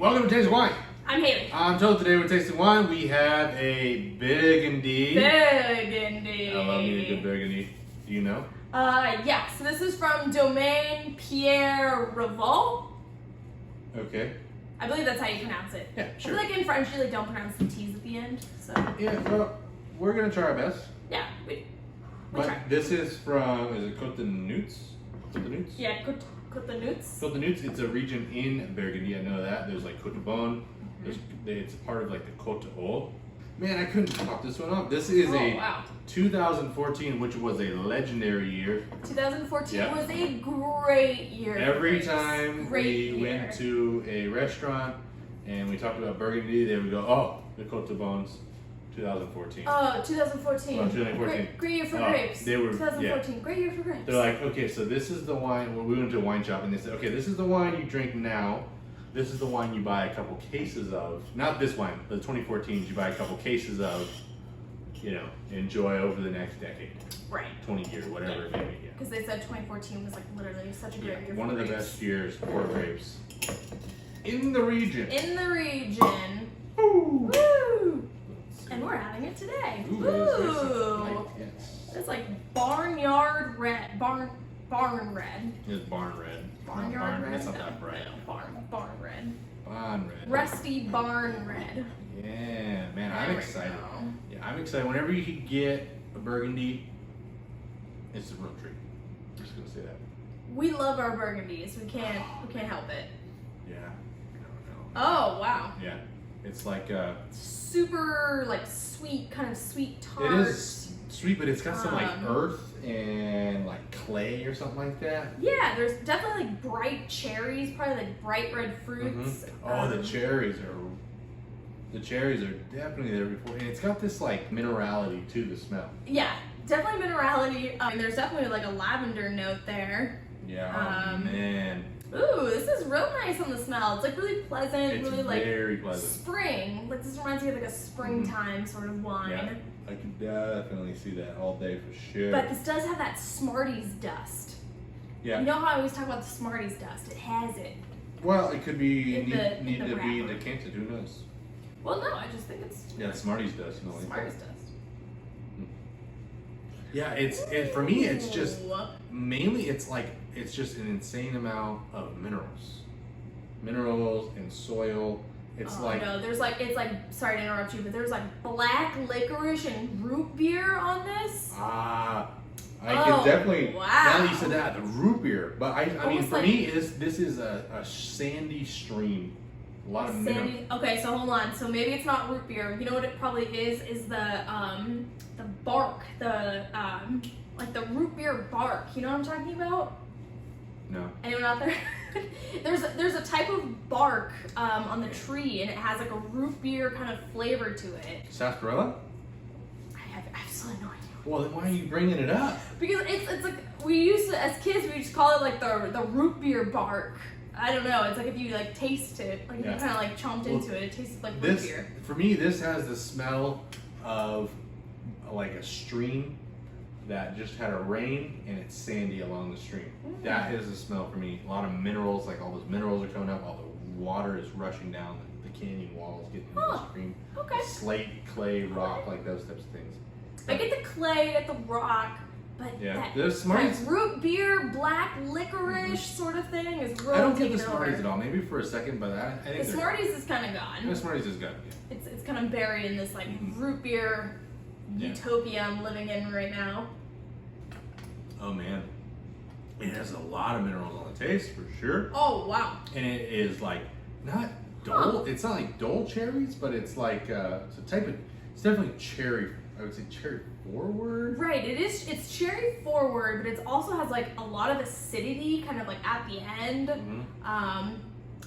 Welcome to Taste Wine. I'm Haley. I'm Joe. Today we're tasting wine. We have a Burgundy. Burgundy. I love me a good Burgundy. Do you know? Yeah. So this is from Domaine Pierre Revol. Okay. I believe that's how you pronounce it. Yeah, sure. I feel like in French you don't pronounce the T's at the end. So Yeah, well, we're gonna try our best. yeah, we But try. this is from, is it Côte de Nuits? Côte de Nuits? Yeah, Côte de Nuits. Côte de Nuits, it's a region in Burgundy. I know that. There's like Côte de Beaune. It's part of like the Côte de Haut. Man, I couldn't pop this one up. This is wow. 2014, which was a legendary year. 2014 Yeah. was a great year. Every for grapes. time Great we year. went to a restaurant and we talked about Burgundy, they would go, "Oh, the Côte de Beaune, 2014." Oh, 2014. Oh, 2014. Great year for Oh, grapes. they were- 2014. Great year for grapes. They're like, "Okay, so this is the wine." Well, we went to a wine shop and they said, "Okay, this is the wine you drink now. This is the wine you buy a couple cases of. Not this wine, the 2014s you buy a couple cases of. You know, enjoy over the next decade, Right. 20 years, whatever it may be." Yeah. Because they said 2014 was like literally such a great year. One for of the grapes. best years for grapes in the region. In the region. Ooh. Woo! And we're having it today. Ooh, Woo! yes. It's like barnyard red. Barn red. It's barn red. Barnyard red? That's not No, that bright. no, barn red. Barn red. Rusty barn red. Yeah, man, I'm There we excited. go. Yeah, I'm excited. Whenever you can get a Burgundy, it's a real treat. I'm just gonna say that. We love our burgundies. We can't help it. Yeah. No. Oh wow. Yeah. It's like Super like sweet, kind of sweet tart. it is sweet, but it's got some like Um, earth and like clay or something like that. Yeah, there's definitely like bright cherries, probably like bright red fruits. Oh, the cherries are definitely there before, and it's got this like minerality to the smell. Yeah, definitely minerality. There's definitely like a lavender note there. Yeah, oh, man, Ooh, this is real nice on the smell. It's like really pleasant, it's really like very pleasant. spring. Like this reminds me of like a springtime sort of wine. Yeah, I can definitely see that all day for sure. But this does have that Smarties dust. Yeah. You know how I always talk about the Smarties dust? It has it. Well, it could be In need the to be wrapper. decanted. Who knows? Well, no, I just think it's Yeah, Smarties does. You know, like Smarties that. dust. Yeah, for me. It's just Ooh. mainly it's just an insane amount of minerals and soil. It's Oh, like no, there's like it's like sorry to interrupt you, but there's like black licorice and root beer on this. I Oh, can definitely. wow. Now that you said that, the root beer. But I mean, Almost for like- me, this is a sandy stream. A lot of minerals. Sandy. Okay, so hold on. So maybe it's not root beer. You know what it probably is the bark, like the root beer bark. You know what I'm talking about? No. Anyone out there? there's a type of bark on the tree, and it has like a root beer kind of flavor to it. Sarsaparilla? I have absolutely no idea. Well, then why are you bringing it up? Because it's like we used to, as kids, we just call it like the root beer bark. I don't know. It's like if you like taste it, like if Yeah. you kind of like chomped Well, into it, it tastes like root This, beer. for me, this has the smell of like a stream that just had a rain and it's sandy along the stream. That is the smell for me. A lot of minerals, like all those minerals are coming up. All the water is rushing down the canyon walls, getting into the stream. Okay. Slate, clay, rock, like those types of things. I get the clay, I get the rock, but Yeah, that the Smarties. that root beer, black licorice sort of thing is really I don't get taking the Smarties over. at all. Maybe for a second, but I think The they're- Smarties is kind of gone. The Smarties is good. Yeah. It's kind of buried in this like root beer Yeah. utopia I'm living in right now. Oh man, it has a lot of minerals on the taste for sure, Oh wow. and it is like not dull. It's not like dull cherries, but it's like it's a type of. It's definitely cherry. I would say cherry forward. Right, it's cherry forward, but it also has like a lot of acidity kind of like at the end.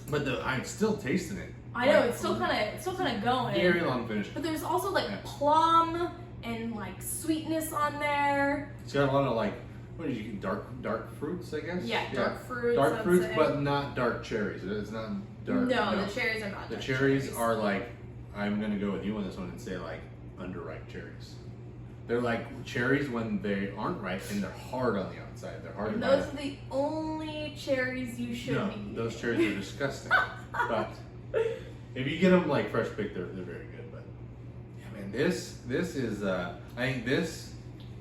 But I'm still tasting it. I know Like, it's still kind of going. very long finish. But there's also like Yeah. plum and like sweetness on there. It's got a lot of like what did you dark fruits, I guess. Yeah, dark fruits. Dark I'd fruits, say. but not dark cherries. It's not dark. No, the cherries are not. The dark cherries are like, I'm gonna go with you on this one and say like underripe cherries. They're like cherries when they aren't ripe and they're hard on the outside. They're hard And to those bite. are the only cherries you should No, eat. those cherries are disgusting. But If you get them like fresh picked, they're very good. But yeah, man, this is I think this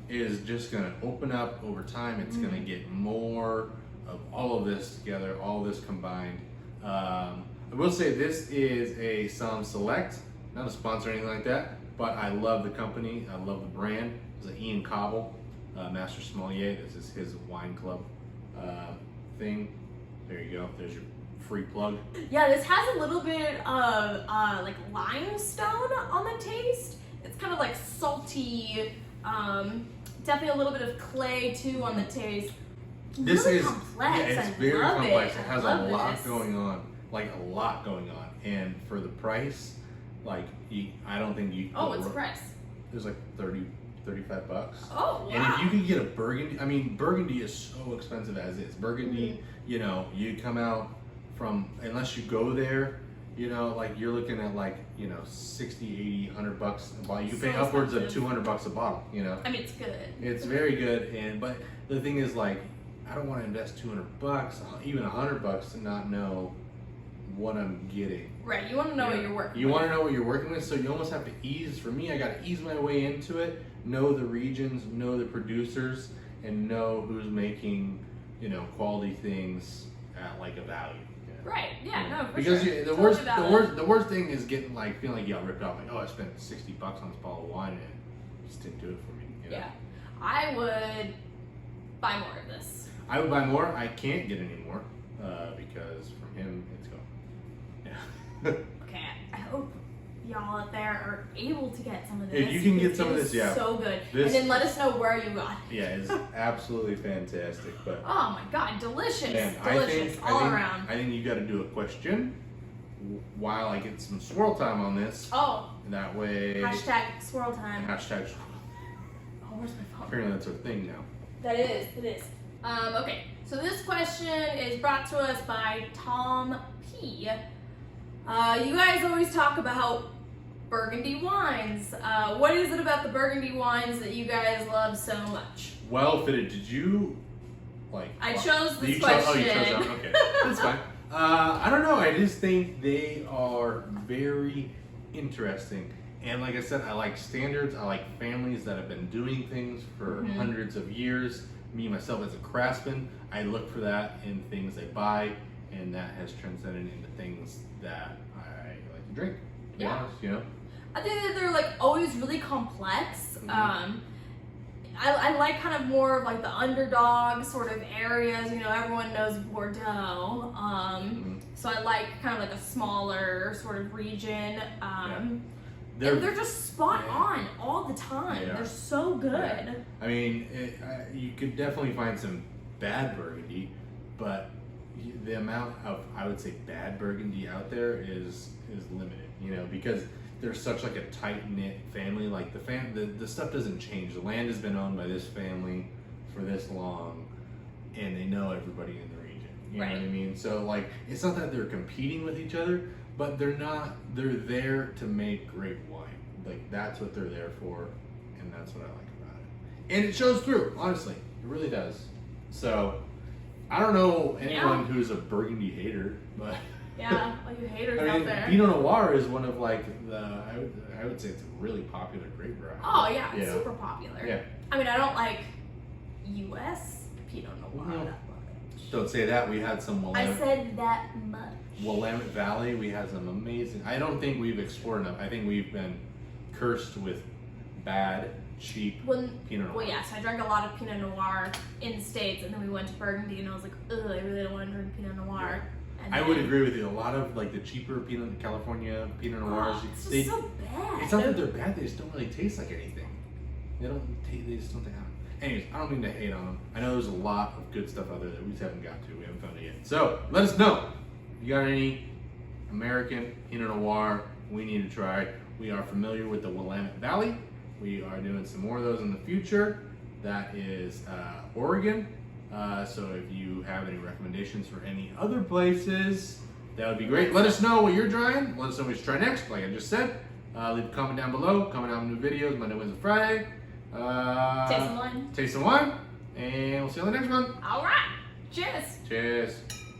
is just gonna open up over time. It's gonna get more of all of this together, all of this combined. I will say this is a Somm Select, not a sponsor or anything like that, but I love the company, I love the brand. It's an Ian Cobble, Master Sommelier. This is his wine club thing. There you go. There's your free plug. Yeah, this has a little bit of like limestone on the taste. It's kind of like salty, definitely a little bit of clay too on the taste. This really is complex. Yeah, it's I very love complex. It It has a love lot this. going on, like a lot going on, and for the price, like I don't think you. Oh, what's the price? It was like 35 bucks. Oh, wow. And if you could get a Burgundy, I mean, Burgundy is so expensive as is. Burgundy, you know, you come out from, unless you go there, you know, like you're looking at like, you know, 60, 80, 100 bucks a bottle. You So pay upwards of expensive. 200 bucks a bottle, you know. I mean, it's good. It's very good, but the thing is, like, I don't want to invest 200 bucks, even 100 bucks to not know what I'm getting. Right, you want to know what you're working You with. want to know what you're working with, so you almost have to ease. For me, I got to ease my way into it, know the regions, know the producers, and know who's making, you know, quality things at like a value. Right, yeah, no, for Because sure. the Totally worst, valid. the worst thing is getting like feeling like you got ripped off. Like, oh, I spent 60 bucks on this bottle of wine and it just didn't do it for me. You know? Yeah, I would buy more of this. I would buy more. I can't get any more because from him it's gone. Yeah. Okay, I hope y'all out there are able to get some of this. If you can get because some of it this, is yeah. so good. This- and then let us know where you got it. Yeah, it's absolutely fantastic. But Oh my god, delicious, man, delicious, all around. I think you got to do a question while I get some swirl time on this. Oh, That way. hashtag swirl time. Hashtag. Oh, where's my phone? Apparently that's our thing now. That is, it is. Okay, so this question is brought to us by Tom P. You guys always talk about Burgundy wines. What is it about the Burgundy wines that you guys love so much? Well, Fitted, did you like? I chose this you chose question. that. Okay, that's fine. I don't know. I just think they are very interesting. And like I said, I like standards. I like families that have been doing things for hundreds of years. Me, myself, as a craftsman, I look for that in things they buy, and that has transcended into things that I like to drink. To be honest, you know? I think that they're like always really complex. I like kind of more of like the underdog sort of areas. You know, everyone knows Bordeaux. So I like kind of like a smaller sort of region. They're just spot on all the time. They're so good. Yeah. I mean, you could definitely find some bad Burgundy, but the amount of, I would say, bad Burgundy out there is limited. You know, because there's such like a tight knit family. Like the stuff doesn't change. The land has been owned by this family for this long, and they know everybody in the region. You know what I mean? So like, it's not that they're competing with each other, but they're not. They're there to make great wine. Like that's what they're there for, and that's what I like about it. And it shows through. Honestly, it really does. So I don't know anyone who's a Burgundy hater, but. Yeah, all you haters I mean, out there. Pinot Noir is one of like the I would say it's a really popular grape variety. Oh yeah, it's super popular. Yeah. I mean, I don't like U.S. Pinot Noir that much. Don't say that. We had some I said that much. Willamette Valley. We had some amazing. I don't think we've explored enough. I think we've been cursed with bad, cheap Pinot Noir. Well, yeah. So I drank a lot of Pinot Noir in the States, and then we went to Burgundy, and I was like, ugh, I really don't want to drink Pinot Noir. Yeah. And I would agree with you. A lot of like the cheaper California Pinot Noirs. It's just so bad. It's not that they're bad. They just don't really taste like anything. They just don't have. Anyways, I don't mean to hate on them. I know there's a lot of good stuff out there that we just haven't got to. We haven't found it yet. So let us know if you got any American Pinot Noir we need to try. We are familiar with the Willamette Valley. We are doing some more of those in the future. That is Oregon. So if you have any recommendations for any other places, that would be great. Let us know what you're trying. Let us know what you try next, like I just said. Leave a comment down below. Coming out with new videos Monday, Wednesday, Friday. Taste some wine. Taste some wine. And we'll see you on the next one. All right. Cheers. Cheers.